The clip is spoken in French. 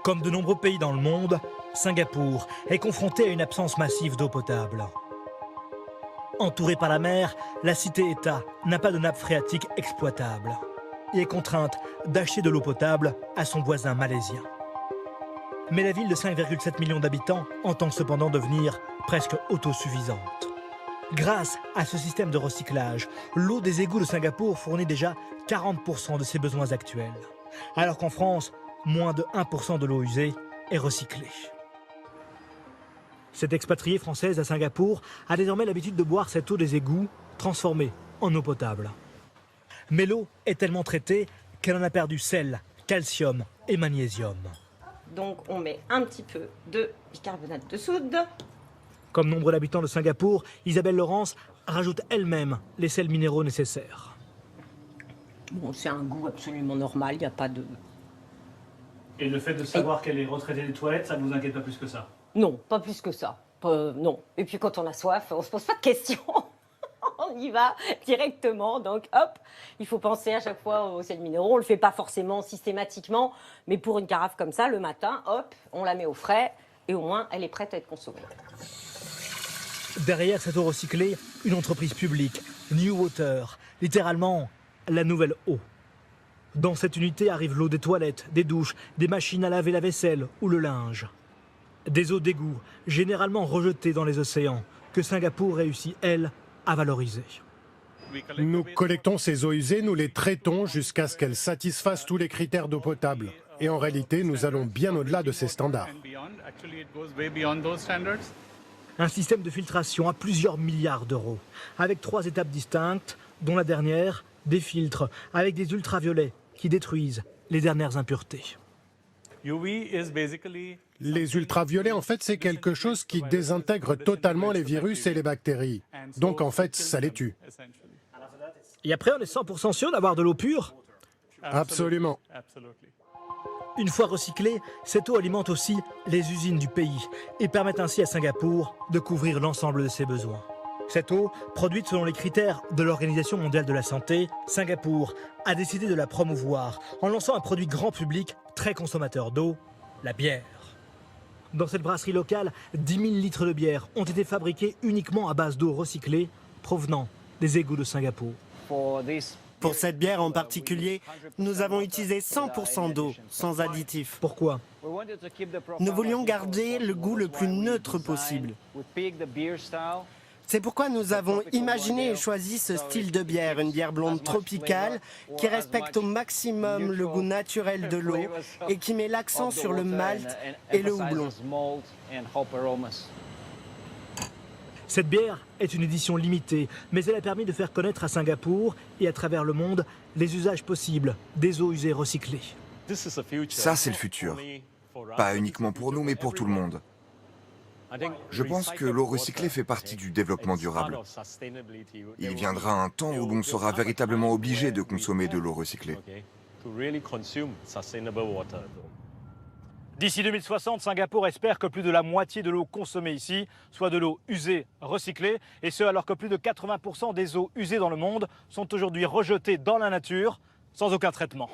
Comme de nombreux pays dans le monde, Singapour est confronté à une absence massive d'eau potable. Entourée par la mer, la cité-État n'a pas de nappe phréatique exploitable et est contrainte d'acheter de l'eau potable à son voisin malaisien. Mais la ville de 5,7 millions d'habitants entend cependant devenir presque autosuffisante. Grâce à ce système de recyclage, l'eau des égouts de Singapour fournit déjà 40% de ses besoins actuels, alors qu'en France, moins de 1% de l'eau usée est recyclée. Cette expatriée française à Singapour a désormais l'habitude de boire cette eau des égouts transformée en eau potable. Mais l'eau est tellement traitée qu'elle en a perdu sel, calcium et magnésium. Donc on met un petit peu de bicarbonate de soude. Comme nombre d'habitants de Singapour, Isabelle Laurence rajoute elle-même les sels minéraux nécessaires. Bon, c'est un goût absolument normal, il n'y a pas de... Et le fait de savoir qu'elle est retraitée des toilettes, ça ne vous inquiète pas plus que ça? Non, pas plus que ça. Non. Et puis quand on a soif, on ne se pose pas de questions. On y va directement. Donc hop, il faut penser à chaque fois aux sels minéraux. On ne le fait pas forcément systématiquement, mais pour une carafe comme ça, le matin, hop, on la met au frais et au moins elle est prête à être consommée. Derrière cette eau recyclée, une entreprise publique, New Water, littéralement la nouvelle eau. Dans cette unité arrive l'eau des toilettes, des douches, des machines à laver la vaisselle ou le linge. Des eaux d'égout, généralement rejetées dans les océans, que Singapour réussit, elle, à valoriser. Nous collectons ces eaux usées, nous les traitons jusqu'à ce qu'elles satisfassent tous les critères d'eau potable. Et en réalité, nous allons bien au-delà de ces standards. Un système de filtration à plusieurs milliards d'euros, avec 3 étapes distinctes, dont la dernière, des filtres avec des ultraviolets qui détruisent les dernières impuretés. Les ultraviolets, en fait, c'est quelque chose qui désintègre totalement les virus et les bactéries. Donc, en fait, ça les tue. Et après, on est 100% sûr d'avoir de l'eau pure? Absolument. Une fois recyclée, cette eau alimente aussi les usines du pays et permet ainsi à Singapour de couvrir l'ensemble de ses besoins. Cette eau, produite selon les critères de l'Organisation mondiale de la santé, Singapour a décidé de la promouvoir en lançant un produit grand public très consommateur d'eau, la bière. Dans cette brasserie locale, 10 000 litres de bière ont été fabriqués uniquement à base d'eau recyclée provenant des égouts de Singapour. Pour cette bière en particulier, nous avons utilisé 100% d'eau, sans additifs. Pourquoi? Nous voulions garder le goût le plus neutre possible. C'est pourquoi nous avons imaginé et choisi ce style de bière, une bière blonde tropicale qui respecte au maximum le goût naturel de l'eau et qui met l'accent sur le malt et le houblon. Cette bière est une édition limitée, mais elle a permis de faire connaître à Singapour et à travers le monde les usages possibles des eaux usées recyclées. Ça, c'est le futur. Pas uniquement pour nous, mais pour tout le monde. Je pense que l'eau recyclée fait partie du développement durable. Il viendra un temps où l'on sera véritablement obligé de consommer de l'eau recyclée. D'ici 2060, Singapour espère que plus de la moitié de l'eau consommée ici soit de l'eau usée recyclée, et ce alors que plus de 80% des eaux usées dans le monde sont aujourd'hui rejetées dans la nature sans aucun traitement.